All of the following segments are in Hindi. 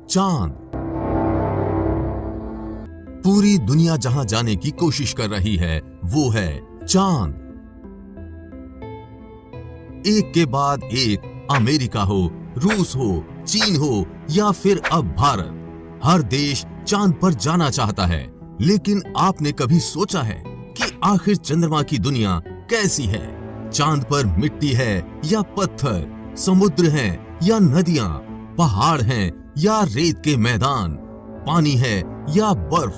चांद। पूरी दुनिया जहां जाने की कोशिश कर रही है वो है चांद। एक के बाद एक अमेरिका हो, रूस हो, चीन हो या फिर अब भारत, हर देश चांद पर जाना चाहता है। लेकिन आपने कभी सोचा है कि आखिर चंद्रमा की दुनिया कैसी है? चांद पर मिट्टी है या पत्थर, समुद्र है या नदियां, पहाड़ हैं या रेत के मैदान, पानी है या बर्फ?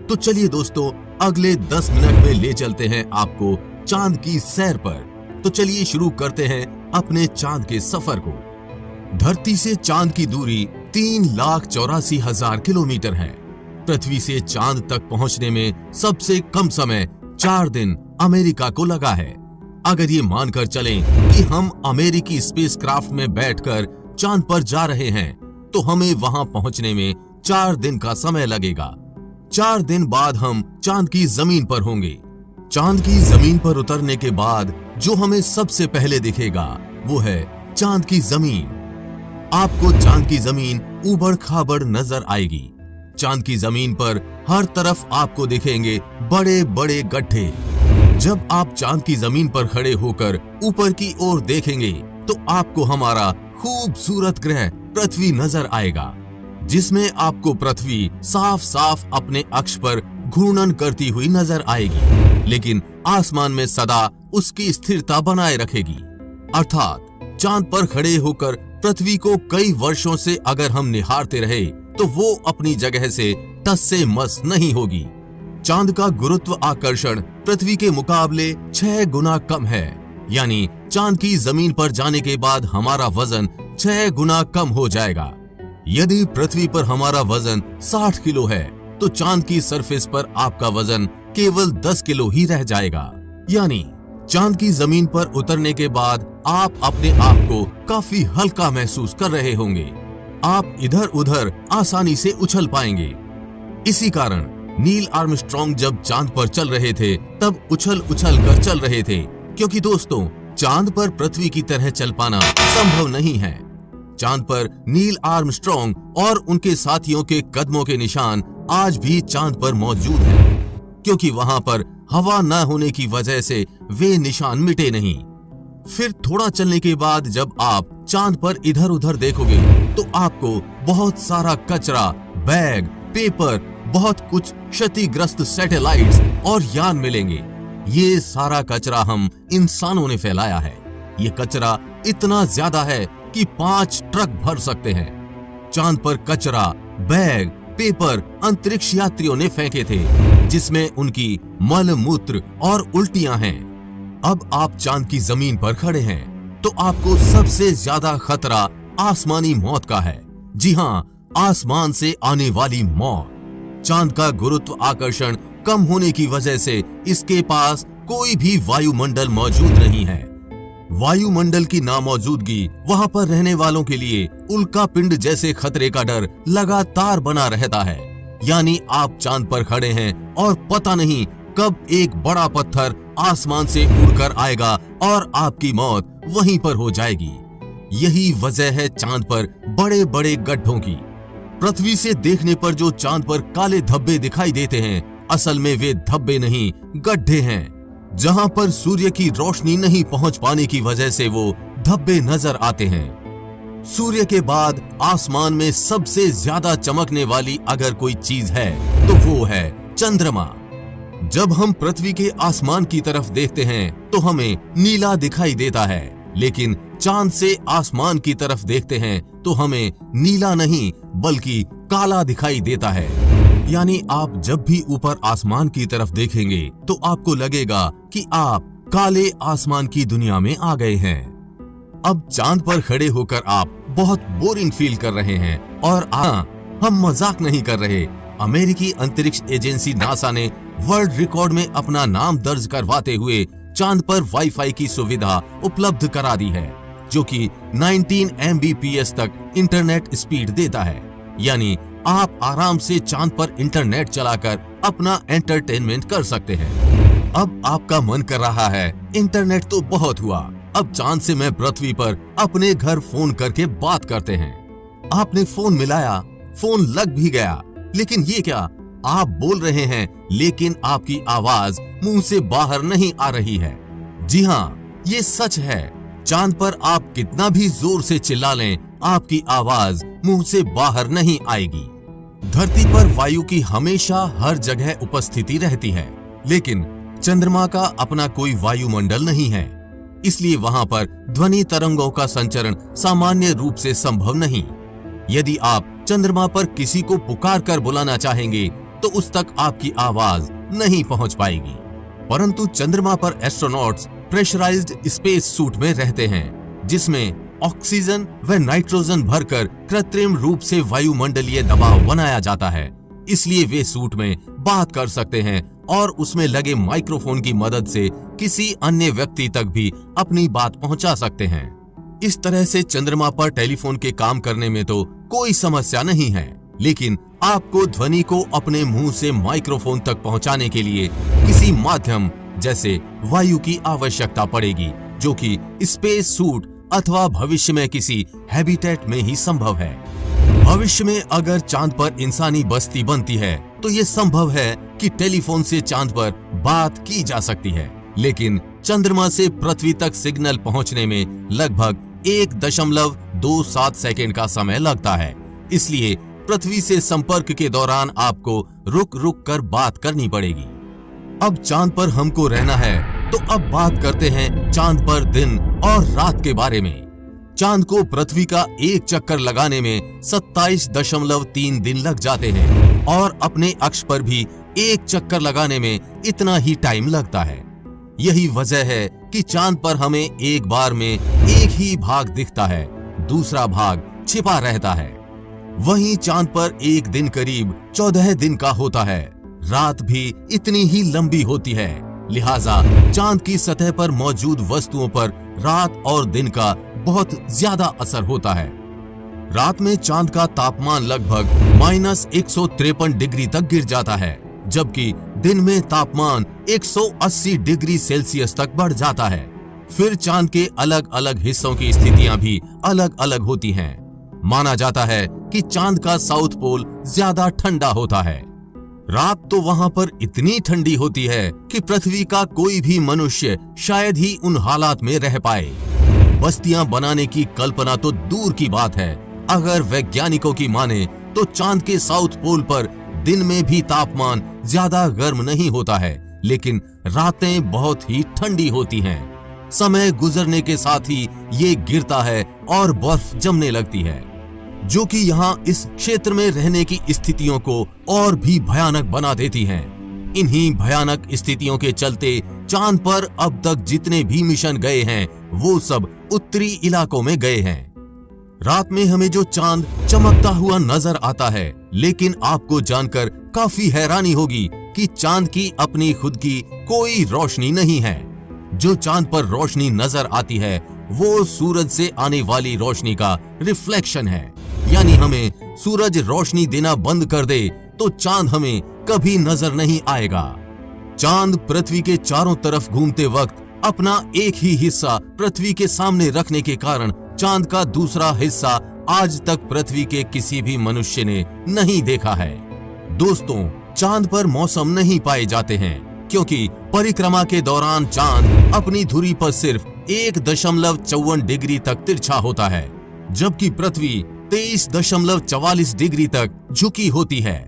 तो चलिए दोस्तों, अगले 10 मिनट में ले चलते हैं आपको चांद की सैर पर। तो चलिए शुरू करते हैं अपने चांद के सफर को। धरती से चांद की दूरी 3,84,000 किलोमीटर है। पृथ्वी से चांद तक पहुंचने में सबसे कम समय 4 दिन अमेरिका को लगा है। अगर ये मानकर चलें कि हम अमेरिकी स्पेसक्राफ्ट में बैठकर चांद पर जा रहे हैं, तो हमें वहां पहुंचने में 4 दिन का समय लगेगा। 4 दिन बाद हम चांद की जमीन पर होंगे। चांद की जमीन पर उतरने के बाद जो हमें सबसे पहले दिखेगा वो है चांद की जमीन। आपको चांद की जमीन ऊबड़ खाबड़ नजर आएगी। चांद की जमीन पर हर तरफ आपको दिखेंगे बड़े बड़े गड्ढे। जब आप चांद की जमीन पर खड़े होकर ऊपर की ओर देखेंगे तो आपको हमारा खूबसूरत ग्रह पृथ्वी नजर आएगा, जिसमें आपको पृथ्वी साफ साफ अपने अक्ष पर घूर्णन करती हुई नजर आएगी, लेकिन आसमान में सदा उसकी स्थिरता बनाए रखेगी। अर्थात चांद पर खड़े होकर पृथ्वी को कई वर्षों से अगर हम निहारते रहे तो वो अपनी जगह से टस से मस नहीं होगी। चांद का गुरुत्व आकर्षण पृथ्वी के मुकाबले 6 गुना कम है, यानी चांद की जमीन पर जाने के बाद हमारा वजन 6 गुना कम हो जाएगा। यदि पृथ्वी पर हमारा वजन 60 किलो है तो चांद की सरफेस पर आपका वजन केवल 10 किलो ही रह जाएगा। यानी चांद की जमीन पर उतरने के बाद आप अपने आप को काफी हल्का महसूस कर रहे होंगे। आप इधर उधर आसानी से उछल पाएंगे। इसी कारण नील आर्मस्ट्रॉन्ग जब चांद पर चल रहे थे तब उछल उछल कर चल रहे थे, क्योंकि दोस्तों चांद पर पृथ्वी की तरह चल पाना संभव नहीं है। चांद पर नील आर्मस्ट्रॉन्ग और उनके साथियों के कदमों के निशान आज भी चांद पर मौजूद हैं, क्योंकि वहां पर हवा न होने की वजह से वे निशान मिटे नहीं। फिर थोड़ा चलने के बाद जब आप चांद पर इधर उधर देखोगे तो आपको बहुत सारा कचरा, बैग, पेपर, बहुत कुछ क्षतिग्रस्त सैटेलाइट्स और यान मिलेंगे। ये सारा कचरा हम इंसानों ने फैलाया है। ये कचरा इतना ज्यादा है कि 5 ट्रक भर सकते हैं। चांद पर कचरा, बैग, पेपर अंतरिक्ष यात्रियों ने फेंके थे, जिसमें उनकी मल मूत्र और उल्टियां हैं। अब आप चांद की जमीन पर खड़े हैं तो आपको सबसे ज्यादा खतरा आसमानी मौत का है। जी हाँ, आसमान से आने वाली मौत। चांद का गुरुत्व आकर्षण कम होने की वजह से इसके पास कोई भी वायुमंडल मौजूद नहीं है। वायुमंडल की नामौजूदगी वहां पर रहने वालों के लिए उल्का पिंड जैसे खतरे का डर लगातार बना रहता है। यानी आप चांद पर खड़े हैं और पता नहीं कब एक बड़ा पत्थर आसमान से उड़कर आएगा और आपकी मौत वहीं पर हो जाएगी। यही वजह है चांद पर बड़े बड़े गड्ढों की। पृथ्वी से देखने पर जो चांद पर काले धब्बे दिखाई देते हैं, असल में वे धब्बे नहीं, गड्ढे हैं। जहां पर सूर्य की रोशनी नहीं पहुंच पाने की वजह से वो धब्बे नजर आते हैं। सूर्य के बाद आसमान में सबसे ज्यादा चमकने वाली अगर कोई चीज है तो वो है चंद्रमा। जब हम पृथ्वी के आसमान की तरफ देखते हैं तो हमें नीला दिखाई देता है, लेकिन चांद से आसमान की तरफ देखते हैं तो हमें नीला नहीं बल्कि काला दिखाई देता है। यानी आप जब भी ऊपर आसमान की तरफ देखेंगे तो आपको लगेगा कि आप काले आसमान की दुनिया में आ गए हैं। अब चांद पर खड़े होकर आप बहुत बोरिंग फील कर रहे हैं, और हम मजाक नहीं कर रहे। अमेरिकी अंतरिक्ष एजेंसी नासा ने वर्ल्ड रिकॉर्ड में अपना नाम दर्ज करवाते हुए चांद पर वाईफाई की सुविधा उपलब्ध करा दी है, जो कि 19 MBPS तक इंटरनेट स्पीड देता है। यानी आप आराम से चांद पर इंटरनेट चलाकर अपना एंटरटेनमेंट कर सकते हैं। अब आपका मन कर रहा है इंटरनेट तो बहुत हुआ, अब चांद से मैं पृथ्वी पर अपने घर फोन करके बात करते हैं। आपने फोन मिलाया फोन लग भी गया। लेकिन ये क्या, आप बोल रहे हैं लेकिन आपकी आवाज मुंह से बाहर नहीं आ रही है। जी हाँ, ये सच है। चांद पर आप कितना भी जोर से चिल्ला लें, आपकी आवाज मुंह से बाहर नहीं आएगी। धरती पर वायु की हमेशा हर जगह उपस्थिति रहती है, लेकिन चंद्रमा का अपना कोई वायुमंडल नहीं है, इसलिए वहां पर ध्वनि तरंगों का संचरण सामान्य रूप से संभव नहीं। यदि आप चंद्रमा पर किसी को पुकार कर बुलाना चाहेंगे तो उस तक आपकी आवाज नहीं पहुंच पाएगी। परंतु चंद्रमा पर एस्ट्रोनॉट्स प्रेशराइज्ड स्पेस सूट में रहते हैं, जिसमें ऑक्सीजन व नाइट्रोजन भरकर कृत्रिम रूप से वायुमंडलीय दबाव बनाया जाता है। इसलिए वे सूट में बात कर सकते हैं और उसमें लगे माइक्रोफोन की मदद से किसी अन्य व्यक्ति तक भी अपनी बात पहुंचा सकते हैं। इस तरह से चंद्रमा पर टेलीफोन के काम करने में तो कोई समस्या नहीं है, लेकिन आपको ध्वनि को अपने मुंह से माइक्रोफोन तक पहुंचाने के लिए किसी माध्यम जैसे वायु की आवश्यकता पड़ेगी, जो कि स्पेस सूट अथवा भविष्य में किसी हैबिटेट में ही संभव है। भविष्य में अगर चांद पर इंसानी बस्ती बनती है तो ये संभव है कि टेलीफोन से चांद पर बात की जा सकती है, लेकिन चंद्रमा से पृथ्वी तक सिग्नल पहुंचने में लगभग 1.27 सेकंड का समय लगता है। इसलिए पृथ्वी से संपर्क के दौरान आपको रुक रुक कर बात करनी पड़ेगी। अब चांद पर हमको रहना है, तो अब बात करते हैं चांद पर दिन और रात के बारे में। चांद को पृथ्वी का एक चक्कर लगाने में 27.3 दिन लग जाते हैं और अपने अक्ष पर भी एक चक्कर लगाने में इतना ही टाइम लगता है। यही वजह है कि चांद पर हमें एक बार में एक ही भाग दिखता है, दूसरा भाग छिपा रहता है। वहीं चांद पर एक दिन करीब 14 दिन का होता है। रात भी इतनी ही लंबी होती है, लिहाजा चांद की सतह पर मौजूद वस्तुओं पर रात और दिन का बहुत ज्यादा असर होता है। रात में चांद का तापमान लगभग -153 डिग्री तक गिर जाता है, जबकि दिन में तापमान 180 डिग्री सेल्सियस तक बढ़ जाता है। फिर चांद के अलग अलग हिस्सों की स्थितियां भी अलग अलग होती हैं। माना जाता है कि चांद का साउथ पोल ज्यादा ठंडा होता है। रात तो वहां पर इतनी ठंडी होती है कि पृथ्वी का कोई भी मनुष्य शायद ही उन हालात में रह पाए। बस्तियां बनाने की कल्पना तो दूर की बात है। अगर वैज्ञानिकों की माने तो चांद के साउथ पोल पर दिन में भी तापमान ज्यादा गर्म नहीं होता है, लेकिन रातें बहुत ही ठंडी होती हैं। समय गुजरने के साथ ही ये गिरता है और बर्फ जमने लगती है, जो कि यहाँ इस क्षेत्र में रहने की स्थितियों को और भी भयानक बना देती हैं। इन्हीं भयानक स्थितियों के चलते चांद पर अब तक जितने भी मिशन गए हैं वो सब उत्तरी इलाकों में गए हैं। रात में हमें जो चांद चमकता हुआ नजर आता है, लेकिन आपको जानकर काफी हैरानी होगी कि चांद की अपनी खुद की कोई रोशनी नहीं है। जो चांद पर रोशनी नजर आती है वो सूरज से आने वाली रोशनी का रिफ्लेक्शन है। यानी हमें सूरज रोशनी देना बंद कर दे तो चांद हमें कभी नजर नहीं आएगा। चांद पृथ्वी के चारों तरफ घूमते वक्त अपना एक ही हिस्सा पृथ्वी के सामने रखने के कारण चांद का दूसरा हिस्सा आज तक पृथ्वी के किसी भी मनुष्य ने नहीं देखा है। दोस्तों, चांद पर मौसम नहीं पाए जाते हैं क्योंकि परिक्रमा के दौरान चांद अपनी धुरी पर सिर्फ 1.54 डिग्री तक तिरछा होता है, जबकि पृथ्वी 23.44 डिग्री तक झुकी होती है।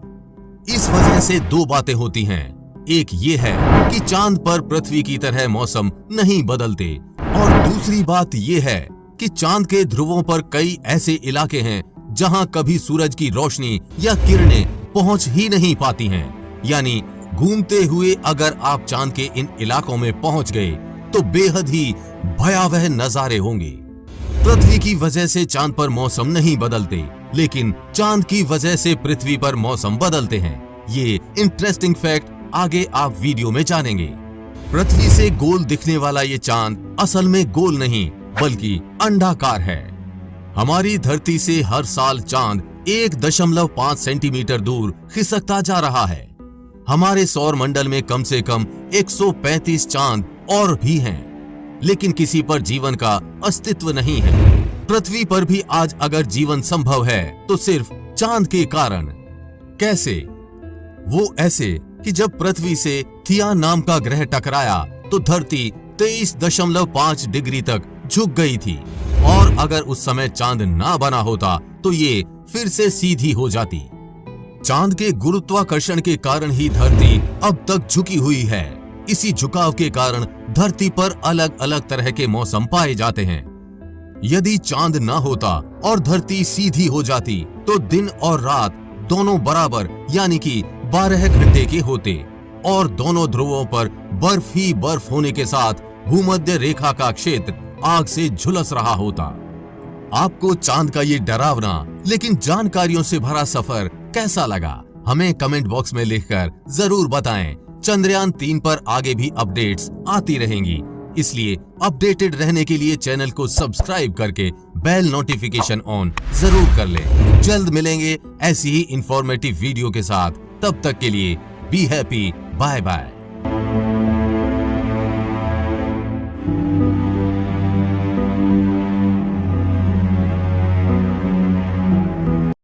इस वजह से दो बातें होती हैं। एक ये है कि चांद पर पृथ्वी की तरह मौसम नहीं बदलते, और दूसरी बात ये है कि चांद के ध्रुवों पर कई ऐसे इलाके हैं जहां कभी सूरज की रोशनी या किरणें पहुंच ही नहीं पाती हैं। यानी घूमते हुए अगर आप चांद के इन इलाकों में पहुंच गए तो बेहद ही भयावह नजारे होंगे। पृथ्वी की वजह से चांद पर मौसम नहीं बदलते, लेकिन चांद की वजह से पृथ्वी पर मौसम बदलते हैं। ये इंटरेस्टिंग फैक्ट आगे आप वीडियो में जानेंगे। पृथ्वी से गोल दिखने वाला ये चांद असल में गोल नहीं बल्कि अंडाकार है। हमारी धरती से हर साल चांद 1.5 सेंटीमीटर दूर खिसकता जा रहा है। हमारे सौर मंडल में कम से कम 135 चांद और भी हैं, लेकिन किसी पर जीवन का अस्तित्व नहीं है। पृथ्वी पर भी आज अगर जीवन संभव है तो सिर्फ चांद के कारण। कैसे? वो ऐसे कि जब पृथ्वी से थिया नाम का ग्रह टकराया तो धरती 23.5 डिग्री तक झुक गई थी, और अगर उस समय चांद ना बना होता तो ये फिर से सीधी हो जाती। चांद के गुरुत्वाकर्षण के कारण ही धरती अब तक झुकी हुई है। इसी झुकाव के कारण धरती पर अलग अलग तरह के मौसम पाए जाते हैं। यदि चांद ना होता और धरती सीधी हो जाती तो दिन और रात दोनों बराबर यानी कि 12 घंटे के होते, और दोनों ध्रुवों पर बर्फ ही बर्फ होने के साथ भूमध्य रेखा का क्षेत्र आग से झुलस रहा होता। आपको चांद का ये डरावना लेकिन जानकारियों से भरा सफर कैसा लगा? हमें कमेंट बॉक्स में लिखकर जरूर बताएं। चंद्रयान 3 पर आगे भी अपडेट्स आती रहेंगी, इसलिए अपडेटेड रहने के लिए चैनल को सब्सक्राइब करके बेल नोटिफिकेशन ऑन जरूर कर लें। जल्द मिलेंगे ऐसी ही इंफॉर्मेटिव वीडियो के साथ। तब तक के लिए बी हैप्पी, बाय बाय।